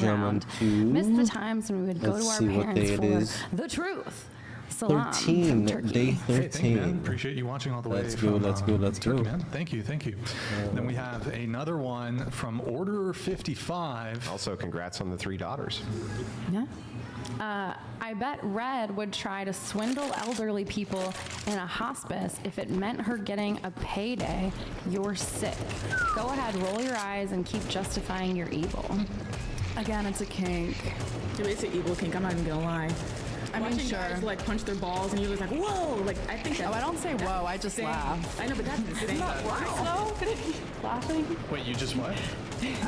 round. Missed the times when we would go to our parents for the truth. Salam 13, day 13. Hey, thank you, man. Appreciate you watching all the way. Let's go, let's go. Man. Thank you. Then we have another one from Order 55. Also, congrats on the 3 daughters. Yeah. I bet Red would try to swindle elderly people in a hospice if it meant her getting a payday. You're sick. Go ahead, roll your eyes and keep justifying your evil. Again, it's a kink. It's an evil kink, I'm not even gonna lie. I mean, watching guys like punch their balls and you're just like, whoa! Like, I think that's... Oh, I don't say whoa, I just laugh. I know, but that's insane. Isn't that wow. Laughing? Wait, you just what?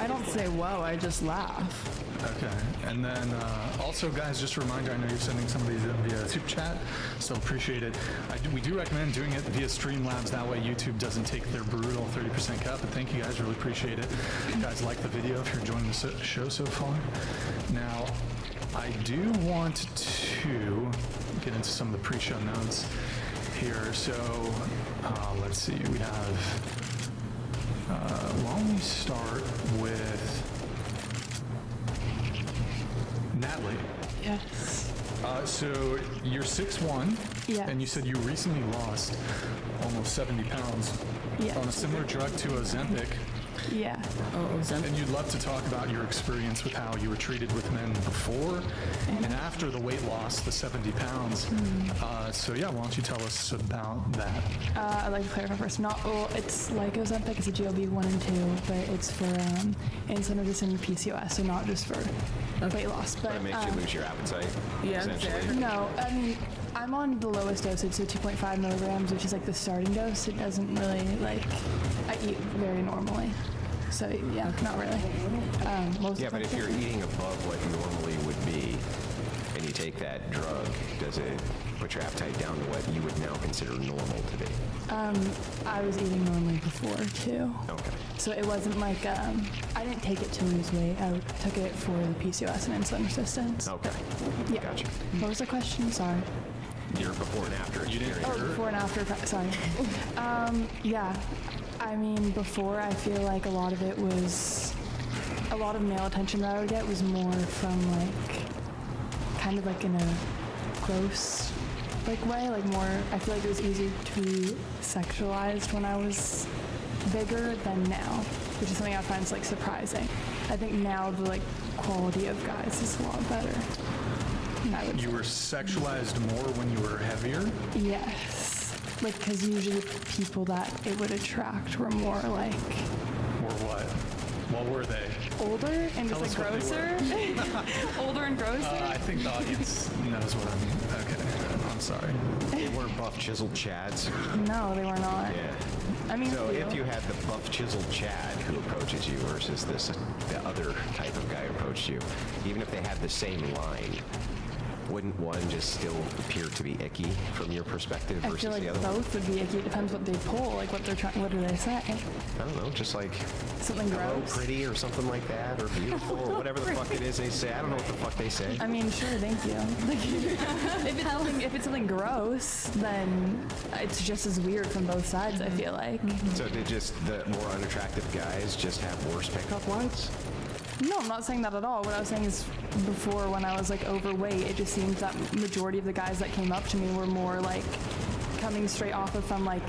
I don't say whoa, I just laugh. Okay, and then also, guys, just a reminder, I know you're sending some of these via Super Chat, so appreciate it. We do recommend doing it via Streamlabs, that way YouTube doesn't take their brutal 30% cut, but thank you guys, really appreciate it. You guys like the video if you're enjoying the show so far. Now, I do want to get into some of the pre-show notes here, so let's see, we have, why don't we start with Natalie. Yes. So you're 6'1", yes. And you said you recently lost almost 70 pounds yes. on a similar drug to Ozempic. Yeah. Oh, Ozempic. And you'd love to talk about your experience with how you were treated with men before and after the weight loss, the 70 pounds. So yeah, why don't you tell us about that? I'd like to clarify first. It's like Ozempic, it's a GLB 1 and 2, but it's for insulin-resistant PCOS, so not just for weight loss. But it makes you lose your appetite, essentially. No, I mean, I'm on the lowest dosage, so 2.5 milligrams, which is like the starting dose. It doesn't really, like, I eat very normally. So, yeah, not really. Yeah, but if you're eating above what normally would be, and you take that drug, does it put your appetite down to what you would now consider normal to be? I was eating normally before, too. Okay. So it wasn't like, I didn't take it to lose weight. I took it for the PCOS and insulin resistance. Okay. Yeah. Gotcha. What was the question? Sorry. Your before and after. You didn't Oh, before and after. Sorry. Yeah. I mean, before, I feel like a lot of male attention that I would get was more from, like, kind of like in a gross, like, way. Like, more, I feel like it was easier to be sexualized when I was bigger than now, which is something I find like surprising. I think now the, like, quality of guys is a lot better. You were sexualized more when you were heavier? Yes. Like, because usually people that it would attract were more like... Or what? What were they? Older and Tell just like grosser? Older and grosser? I think the audience knows what I mean. Okay, I'm sorry. They weren't buff chiseled chads? No, they were not. Yeah. I mean, so if you had the buff chiseled Chad who approaches you versus the other type of guy who approached you, even if they had the same line, wouldn't one just still appear to be icky from your perspective versus I feel like the other both would be icky. It depends what they pull, like what they're trying. What do they say? I don't know, just like something hello, gross, pretty, or something like that, or beautiful, or whatever the fuck it is they say. I don't know what the fuck they say. I mean, sure, thank you. if it's something gross, then it's just as weird from both sides. I feel like. So did just the more unattractive guys just have worse pickup lines? No, I'm not saying that at all. What I was saying is before, when I was like overweight, it just seems that majority of the guys that came up to me were more like coming straight off of from like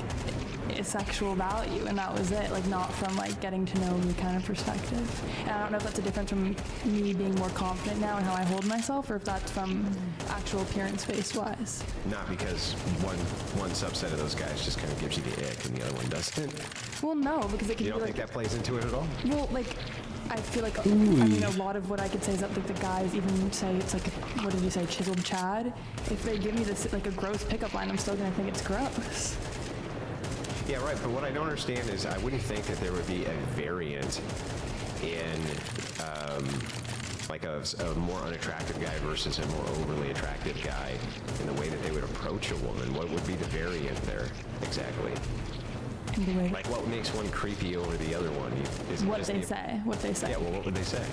a sexual value, and that was it, like not from like getting to know me kind of perspective. And I don't know if that's a difference from me being more confident now in how I hold myself, or if that's from actual appearance based wise. Not because one subset of those guys just kind of gives you the ick and the other one doesn't? Well, no, because it could You be don't like, think that plays into it at all? well, like, I feel like, I mean, a lot of what I could say is that like the guys even say it's like, what did you say, chiseled Chad? If they give me this, like a gross pickup line, I'm still gonna think it's gross. Yeah, right, but what I don't understand is I wouldn't think that there would be a variant in like a more unattractive guy versus a more overly attractive guy in the way that they would approach a woman. What would be the variant there exactly? Like what makes one creepy over the other one? What they say. Yeah, well, what would they say?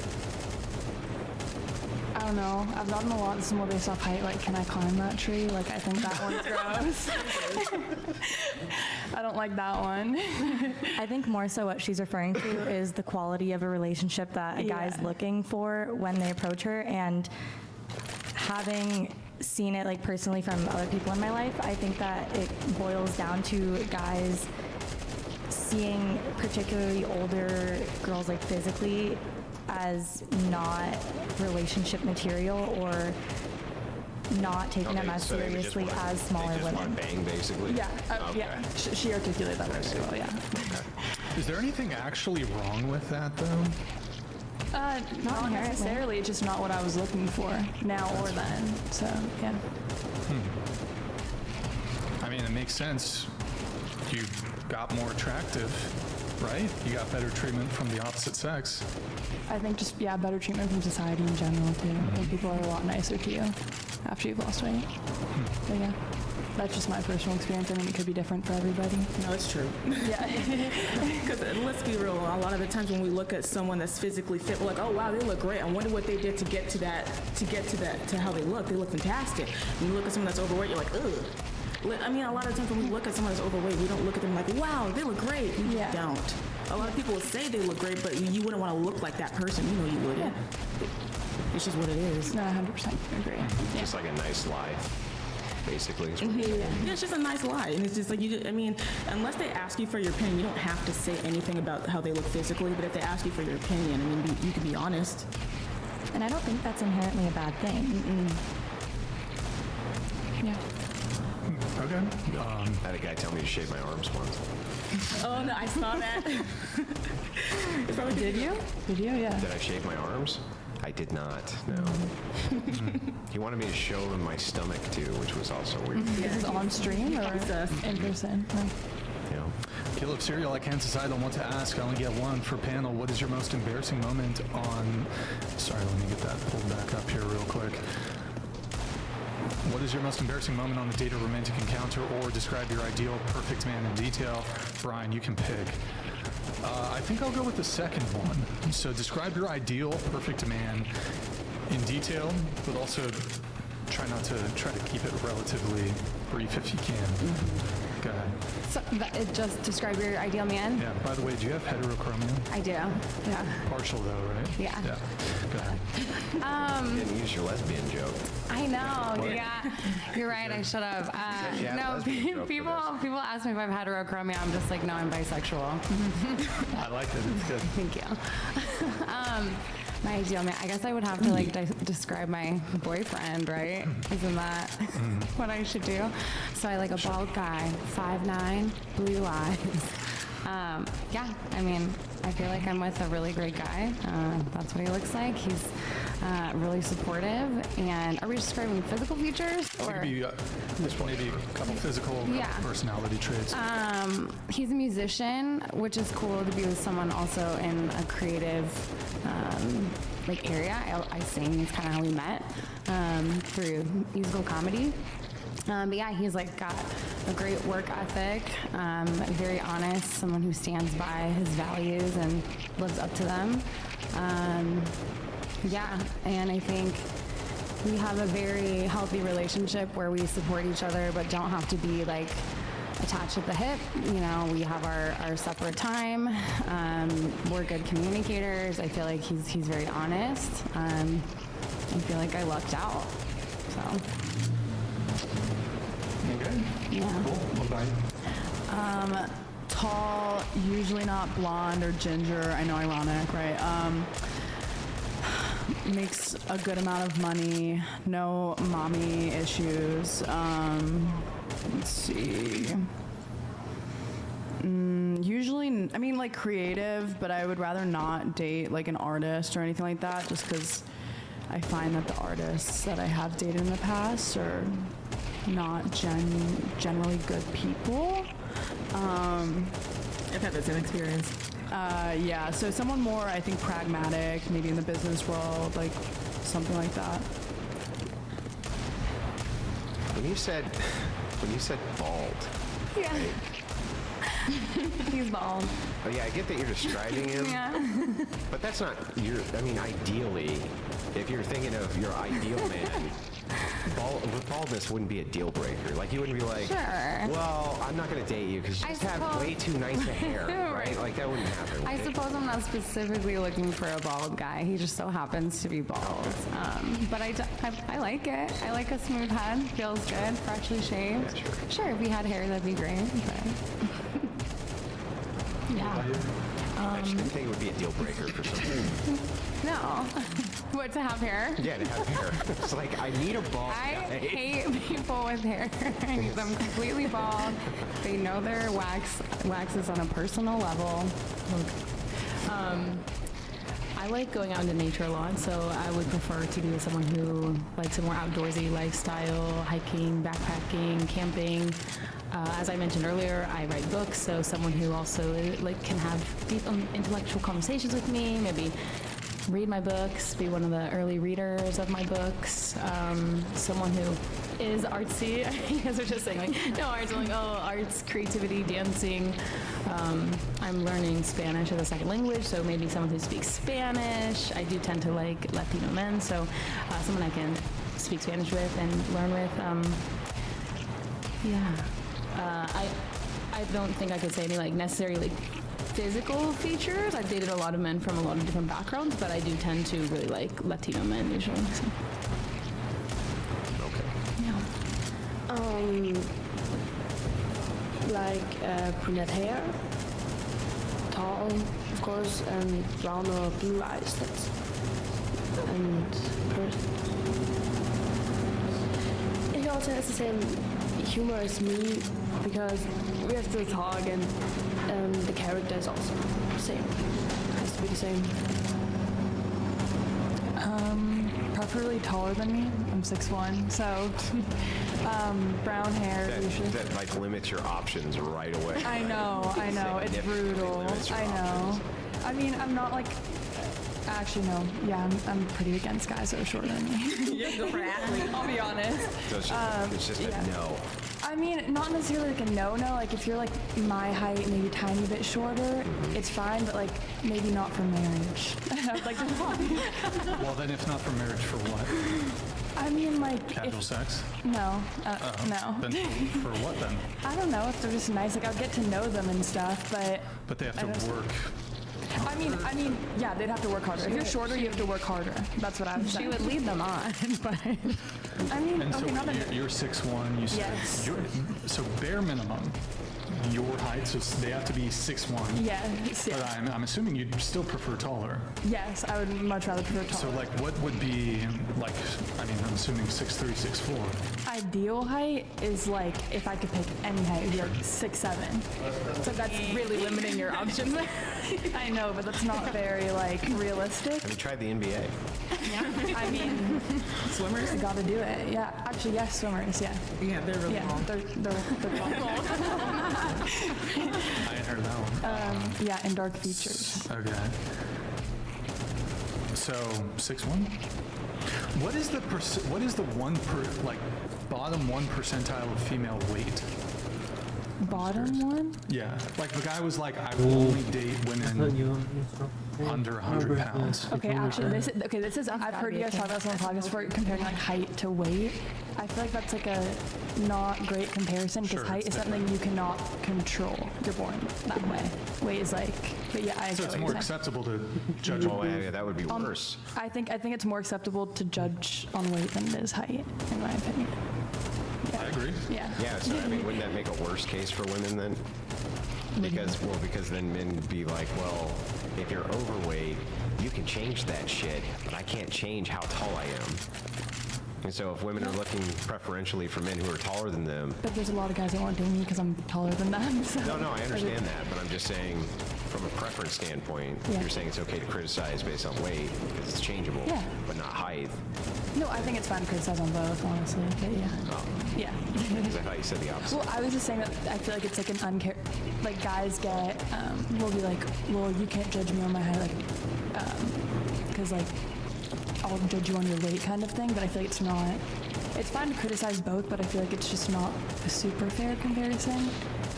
don't know. I've gotten a lot of similar based off height. Like, can I climb that tree? Like, I think that one's gross. I don't like that one. I think more so what she's referring to is the quality of a relationship that a guy's looking for when they approach her. And having seen it like personally from other people in my life, I think that it boils down to guys seeing particularly older girls like physically as not relationship material or not taking them as so they would just seriously wanna- as smaller they just women. want to bang, basically? Yeah, Okay. yeah. She articulated that very well, yeah. Is there anything actually wrong with that, though? Not inherently. necessarily. It's just not what I was looking for now or then. So, yeah. I mean, it makes sense. You got more attractive, right? You got better treatment from the opposite sex. I think just, yeah, better treatment from society in general, too. I think people are a lot nicer to you after you've lost weight. But yeah, that's just my personal experience. I mean, it could be different for everybody. No, it's true. Yeah. Because let's be real, a lot of the times when we look at someone that's physically fit, we're like, oh wow, they look great. I wonder what they did to get to that, to how they look. They look fantastic. When you look at someone that's overweight, you're like, ugh. I mean, a lot of times when we look at someone that's overweight, we don't look at them like, wow, they look great. We Yeah. don't. A lot of people will say they look great, but you wouldn't want to look like that person. You know you wouldn't. It's just what it is. No, 100% agree. Just like a nice lie, basically. Yeah, it's just a nice lie, and it's just like I mean, unless they ask you for your opinion, you don't have to say anything about how they look physically. But if they ask you for your opinion, I mean, you can be honest. And I don't think that's inherently a bad thing. Yeah. Okay. I had a guy tell me to shave my arms once. Oh no, I saw that. It's probably Did you? Did you? Yeah. Did I shave my arms? I did not, no. He wanted me to show him my stomach, too, which was also weird. Is this on stream or in person? You know? Caleb Serial, I can't decide on what to ask. I only get one for panel. What is your most embarrassing moment on... Sorry, let me get that pulled back up here real quick. What is your most embarrassing moment on a date or romantic encounter, or describe your ideal perfect man in detail? Brian, you can pick. I think I'll go with the second one. So describe your ideal perfect man in detail, but also try to keep it relatively brief if you can. Go ahead. So it just describe your ideal man? Yeah, by the way, do you have heterochromia? I do. Yeah. Partial though, right? Yeah. Yeah. Go ahead. Didn't use your lesbian joke. I know. Yeah. You're right. I should have. Yeah, No, lesbian joke for people ask me if I'm heterochromia. I'm just like, no, I'm bisexual. I like it. It's good. Thank you. My ideal man. I guess I would have to like describe my boyfriend, right? Isn't that what I should do? So I like a bald guy, 5'9", blue eyes. Yeah, I mean, I feel like I'm with a really great guy. That's what he looks like. He's really supportive. And are we describing physical features? It could be maybe a couple physical, couple Yeah. personality traits. He's a musician, which is cool to be with someone also in a creative like area. I sing. It's kind of how we met through musical comedy. But yeah, he's like got a great work ethic, very honest, someone who stands by his values and lives up to them. Yeah, and I think we have a very healthy relationship where we support each other but don't have to be like attached at the hip. You know, we have our separate time. We're good communicators. I feel like he's very honest. I feel like I lucked out. So, Okay. yeah. Cool. What about you? Tall, usually not blonde or ginger. I know, ironic, right? Makes a good amount of money. No mommy issues. Let's see. Usually, I mean, like creative, but I would rather not date like an artist or anything like that, just because I find that the artists that I have dated in the past are not generally good people. I've had the same experience. Yeah, so someone more, I think, pragmatic, maybe in the business world, like something like that. When you said bald, Yeah. He's bald. oh yeah, I get that you're describing him, Yeah. but that's not your. I mean, ideally, if you're thinking of your ideal man, baldness wouldn't be a deal breaker. Like, you wouldn't be like, Sure. well, I'm not going to date you because you I just have suppose- way too nice a hair, right? Like, that wouldn't happen. I would it? suppose I'm not specifically looking for a bald guy. He just so happens to be bald. But I like it. I like a smooth head. Feels good, freshly shaved. Yeah, sure. Sure, if he had hair, that'd be great. But yeah. I just didn't think it would be a deal breaker for some reason. No. What, to have hair? Yeah, to have hair. It's like, I need a bald I guy. hate people with hair. I need them completely bald. They know their waxes on a personal level. I like going out into nature a lot, so I would prefer to be with someone who likes a more outdoorsy lifestyle, hiking, backpacking, camping. As I mentioned earlier, I write books, so someone who also can have deep intellectual conversations with me, maybe read my books, be one of the early readers of my books, someone who is artsy. You guys are just saying no arts. I'm like, oh, arts, creativity, dancing. I'm learning Spanish as a second language, so maybe someone who speaks Spanish. I do tend to like Latino men, so someone I can speak Spanish with and learn with. I don't think I could say any necessarily physical features. I've dated a lot of men from a lot of different backgrounds, but I do tend to really like Latino men usually. So. Yeah. Brunette hair, tall, of course, and brown or blue eyes. He also has the same humor as me because we have to talk, and the character is also the same. Has to be the same. Preferably taller than me. I'm 6'1", so brown hair usually. That limits your options right away. I know, it's Significantly brutal. limits your I know. options. I mean, I'm not actually, no. Yeah, I'm pretty against guys that are shorter than me. You go for athlete. I'll be honest. So it's just yeah. a no. I mean, not necessarily like a no-no. Like, if you're like my height, maybe a tiny bit shorter, it's fine, but like maybe not for marriage. Like, Well, then if not for marriage, for what? I mean, like, Casual sex? no, no. Then for what then? I don't know if they're just nice. Like, I'll get to know them and stuff, but But they have I just- to work. I mean, yeah, they'd have to work harder. If you're shorter, you have to work harder. That's what I would say. She would lead them on, but I mean, And okay, so not a, you're 6'1", you said. Yes. So bare minimum, your height, so they have to be 6'1". yes, But yeah. I'm assuming you'd still prefer taller. Yes, I would much rather prefer taller. So like what would be like, I mean, I'm assuming 6'3", 6'4". Ideal height is like, if I could pick any height, it'd be like 6'7". So that's really limiting your options. I know, but that's not very like realistic. Have you tried the NBA? I mean, swimmers gotta do it. Yeah, actually, yes, swimmers. Yeah, Yeah, they're really yeah, long. they're long. I ain't heard that one. Yeah, and dark features. Okay. So 6'1". What is the bottom 1 percentile of female weight? Bottom one? Yeah, like the guy was like, I will only date women under 100 pounds. Okay, actually, this is. I've heard you guys talk about this on the podcast before, comparing like height to weight. I feel like that's like a not great comparison because Sure, height it's is something you cannot control. You're born that way. Weight is like, but yeah, I So get it's what more you're saying. acceptable to judge Oh, yeah, that would be worse. I think it's more acceptable to judge on weight than it is height, in my opinion. I agree. Yeah. Yeah, so I mean, wouldn't that make a worse case for women then? Because then men would be like, well, if you're overweight, you can change that shit, but I can't change how tall I am. And so if women are looking preferentially for men who are taller than them, But there's a lot of guys that won't date me because I'm taller than them. So. no, I understand that, but I'm just saying, from a preference standpoint, Yeah. you're saying it's okay to criticize based on weight because it's changeable, Yeah. but not height. No, I think it's fine to criticize on both, honestly. But yeah. Oh, Yeah. because I thought you said the opposite. Well, I was just saying that I feel like it's like like guys will be like, well, you can't judge me on my height, because like I'll judge you on your weight kind of thing. But I feel like it's not. It's fine to criticize both, but I feel like it's just not a super fair comparison.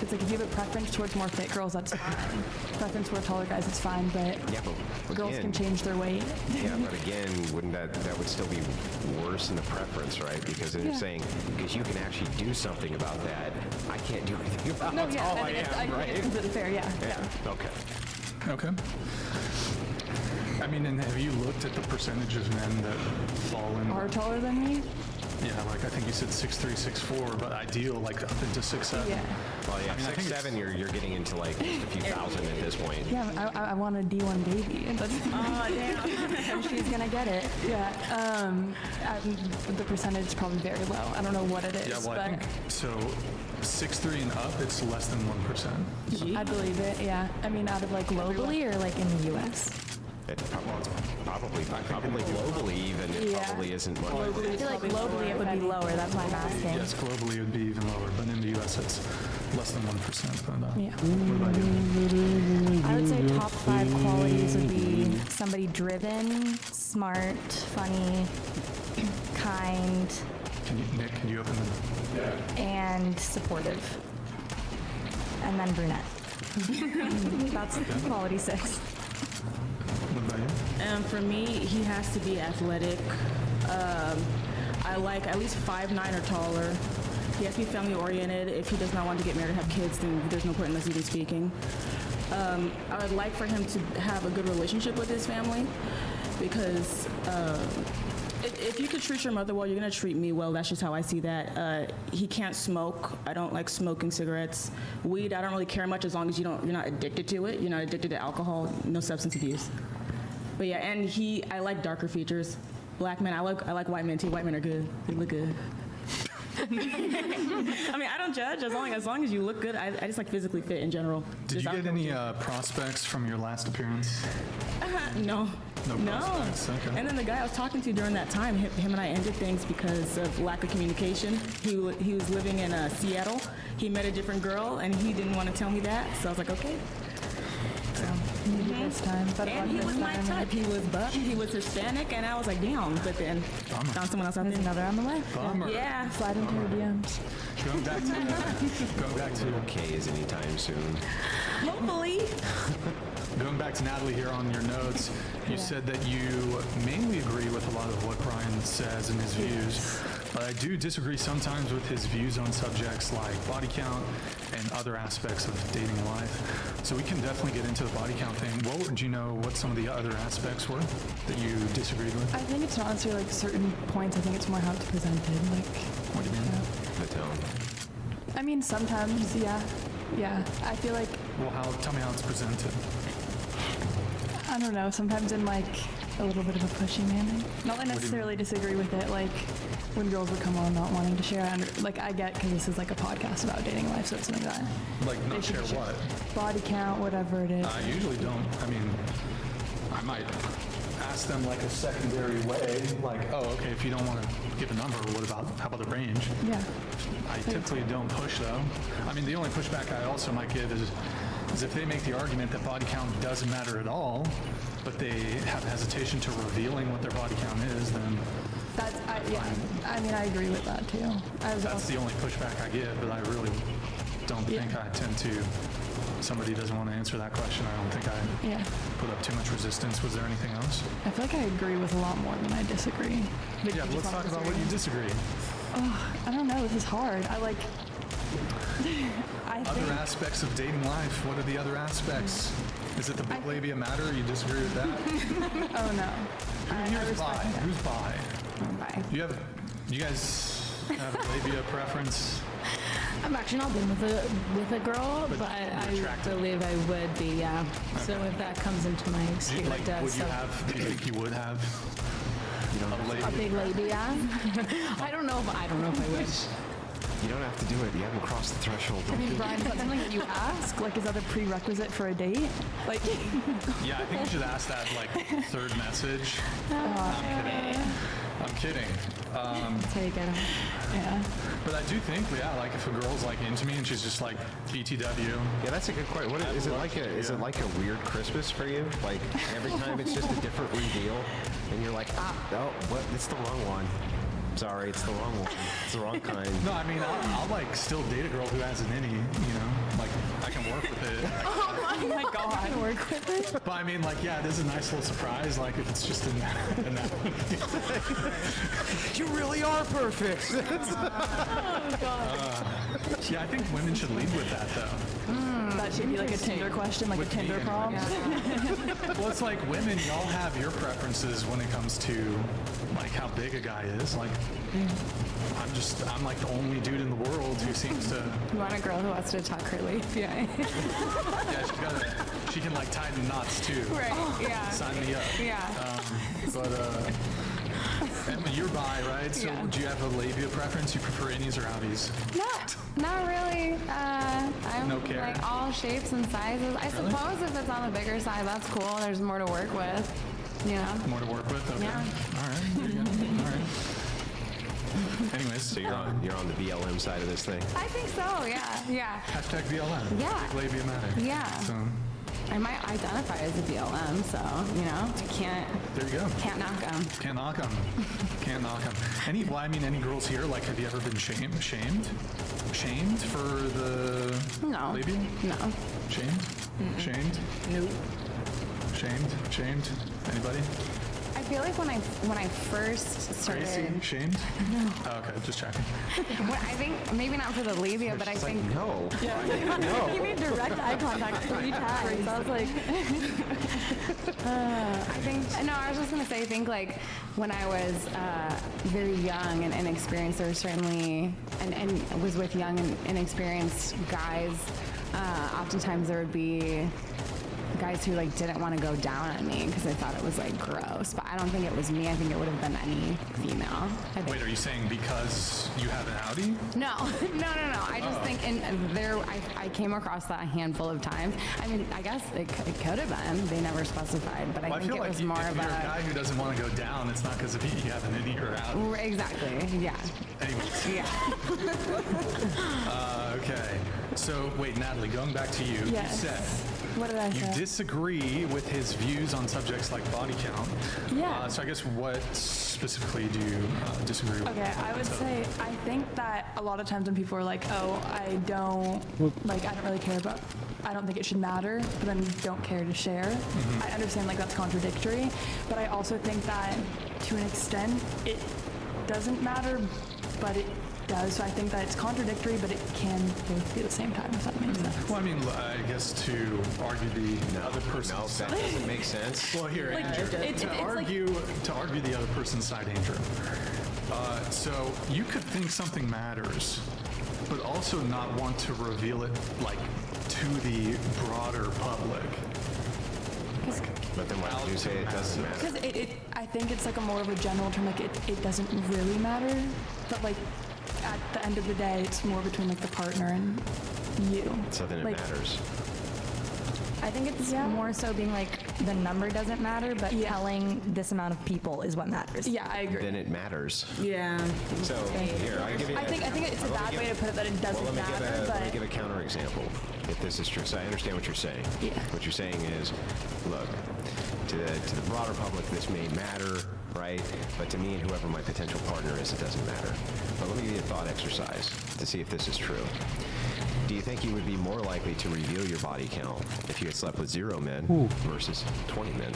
Because like if you have a preference towards more fit girls, that's fine. Preference toward taller guys, it's fine. But Yeah, but girls again, can change their weight. Yeah, but again, wouldn't that would still be worse in the preference, right? Because they're Yeah. saying, because you can actually do something about that, I can't do anything about No, it. yeah, All and I it's, am, right? it's completely fair. Yeah. Yeah, okay. Okay. I mean, and have you looked at the percentage of men that fall in? Are taller than me? Yeah, like I think you said 6'3", 6'4", but ideal like up into 6'7". Yeah. Well, yeah, I mean, I think 6'7", you're getting into like just a few thousand at this point. Yeah, I want a D1 baby. That's, Oh, damn. And she's gonna get it. yeah. The percentage is probably very low. I don't know what it is, Yeah, well, I but think so. 6'3" and up, it's less than 1%. I believe it. Yeah. I mean, out of like Globally or like in the US? It probably globally even, it Yeah. probably isn't much. I feel like globally it would be lower, that's why I'm asking. Yes, globally it would be even lower, but in the U.S. it's less than 1%. But, Yeah. what about you? I would say top 5 qualities would be somebody driven, smart, funny, kind, Nick, can you open the... and supportive. And then brunette. That's quality 6. What about you? And for me, he has to be athletic. I like at least 5'9" or taller. He has to be family oriented. If he does not want to get married or have kids, then there's no point in us even speaking. I would like for him to have a good relationship with his family, because if you could treat your mother well, you're gonna treat me well. That's just how I see that. He can't smoke. I don't like smoking cigarettes. Weed, I don't really care much as long as you're not addicted to it. You're not addicted to alcohol. No substance abuse. But yeah, and I like darker features. Black men, I like white men too. White men are good. They look good. I mean, I don't judge as long as you look good. I just like physically fit in general. Did Just you get outdoor any too. prospects from your last appearance? No. No prospects, okay. And then the guy I was talking to during that time, him and I ended things because of lack of communication. He was living in Seattle. He met a different girl, and he didn't want to tell me that. So I was like, okay. maybe this time. But And he was my type. He was buff. He was Hispanic, and I was like, damn. But then found someone else out There's there. another on the way. Bummer. Yeah. Slide into your DMs. Going back to Okay, is anytime soon. Hopefully. Going back to Natalie here on your notes, you said that you mainly agree with a lot of what Brian says and his views, but I do disagree sometimes with his views on subjects like body count and other aspects of dating life. So we can definitely get into the body count thing. Do you know what some of the other aspects were that you disagreed with? I think it's not necessarily like certain points. I think it's more how it's presented. Like, What do you mean? The tone. I mean, sometimes, yeah. I feel like, Well, tell me how it's presented. I don't know, sometimes in like a little bit of a pushy manner. Not that I necessarily disagree with it, like when girls would come on not wanting to share. I get, because this is like a podcast about dating life, so it's something that Like they not should share share. what? Body count, whatever it is. I usually don't. I mean, I might ask them like a secondary way, like, oh, okay, if you don't want to give a number, how about the range? Yeah. I typically don't push though. I mean, the only pushback I also might give is if they make the argument that body count doesn't matter at all, but they have hesitation to revealing what their body count is, then I mean, I agree with that too. that's the only pushback I give, but I really don't think I tend to. Somebody doesn't want to answer that question. I don't think I Yeah. put up too much resistance. Was there anything else? I feel like I agree with a lot more than I disagree. But Yeah, you but let's just talk wanna about what you disagree. I don't know, this is hard. I Other think, aspects of dating life. What are the other aspects? Is it the big labia matter? You disagree with that? oh no. Who's bi? Who's bi? Bye. You guys have a labia preference? I'm actually not been with a girl, but I attracted. believe I would be, yeah. So if that comes into my Do you, sphere, like, it does. would you So have? Do you think you would have? A a labia? big labia? I don't know if I would. You don't have to do it. You haven't crossed the threshold. I mean, Brian, is that something that you ask? Like, is that a prerequisite for a date? Like, Yeah, I think you should ask that like third message. I'm kidding. Take it. yeah. But I do think, yeah, like if a girl's like into me and she's just like BTW. Yeah, that's a good question. What is it like? Is it like a weird Christmas for you? Like every time it's just a different reveal, and you're like, oh, what? It's the wrong one. Sorry, it's the wrong one. It's the wrong kind. No, I mean, I'll like still date a girl who has an innie, you know? Like, I can work with it. Oh my god. Work with it. But I mean, like, yeah, this is a nice little surprise, like, if it's just in that You really are perfect. Yeah, I think women should lead with that, though. That should be like a Tinder question, like With a Tinder me, prompt. Well, it's like women, y'all have your preferences when it comes to, like, how big a guy is. Like, I'm like the only dude in the world who seems to, You want a girl who wants to tuck her labia? yeah, she can, like, tie the knots, too. Right, yeah. Sign me up. Yeah. Emma, you're bi, right? So Yeah. do you have a labia preference? You prefer innies or outies? Not really. I'm No care. like all shapes and sizes. I suppose if it's on the bigger side, that's cool. There's more to work with, you know? More to work with? Okay. Yeah. All right. There you go. All right. Anyways, So you're on the BLM side of this thing. I think so, yeah. hashtag BLM. Yeah. Big labia matter. Yeah. So I might identify as a BLM, so, you know, I there you go. can't knock them. Can't knock them. Can't knock them. Any girls here, like, have you ever been shamed for the No. labia? No. Shamed? Shamed? Nope. Shamed? Anybody? I feel like when I first started, Gracie? Shamed? No. Oh, okay, just checking. I think maybe not for the labia, but I It's like, think no. He made direct eye contact 3 times. I was like, I was just gonna say, I think like when I was very young and inexperienced, there was certainly, and was with young and inexperienced guys, oftentimes there would be guys who like didn't want to go down on me because they thought it was like gross, but I don't think it was me. I think it would have been any female. I think. Wait, are you saying because you have an outie? No. I just think I came across that a handful of times. I mean, I guess it could have been. They never specified, but Well, I think feel it like was if more you're a about. guy who doesn't want to go down, it's not because of you have an innie or out. Exactly. Yeah. Anyways, Yeah. okay. So wait, Natalie, going back to you, Yes. you said What did I you say? disagree with his views on subjects like body count. Yeah. So I guess what specifically do you disagree with? Okay, I would say I think that a lot of times when people are like, "Oh, I don't really care about, I don't think it should matter," but then don't care to share. I understand like that's contradictory, but I also think that to an extent it doesn't matter, but it does. So I think that it's contradictory, but it can both be at the same time. If that makes sense. Well, I mean, I guess to argue the other person's No, that doesn't make sense. Well, here, Andrew, it's like- to argue the other person's side, Andrew. So you could think something matters, but also not want to reveal it like to the broader public. But then why would you say it doesn't matter? Because I think it's like a more of a general term, like it doesn't really matter, but like at the end of the day, it's more between like the partner and you. So then it Like, matters. I think it's more so being like the number doesn't matter, but telling this amount of people is what matters. Yeah, I agree. Then it matters. Yeah. So here, I'll give you. I think it's a bad way to put it that it doesn't Well, matter, let me but give a counterexample. If this is true, so I understand what you're saying. Yeah. What you're saying is, look, to the broader public, this may matter, right? But to me and whoever my potential partner is, it doesn't matter. But let me give you a thought exercise to see if this is true. Do you think you would be more likely to reveal your body count if you had slept with 0 men versus 20 men?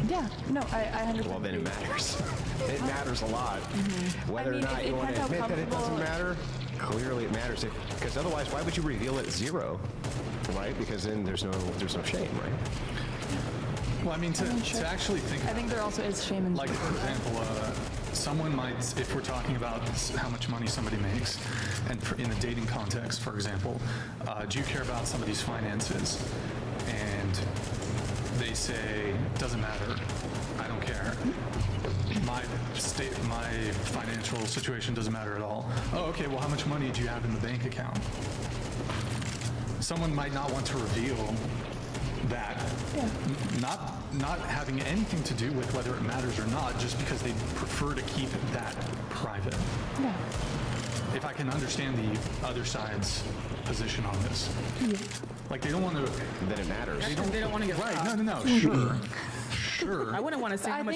yeah, no, I 100%. Well, then it matters. It matters a lot. Whether I mean, or not it you want to depends how admit that it doesn't comfortable- matter, clearly it matters. Because otherwise, why would you reveal it 0? Right? Because then there's no shame, right? Well, I mean, to actually think I think there also is shame in like, for example, someone might, if we're talking about how much money somebody makes, and in a dating context, for example, do you care about somebody's finances? And they say, doesn't matter, I don't care. My financial situation doesn't matter at all. Oh, okay, well, how much money do you have in the bank account? Someone might not want to reveal that, not having anything to do with whether it matters or not, just because they prefer to keep that private. Yeah. If I can understand the other side's position on this. Like, they don't want to... Then it matters. They don't want to get Right, caught. no, sure. I wouldn't want to say how much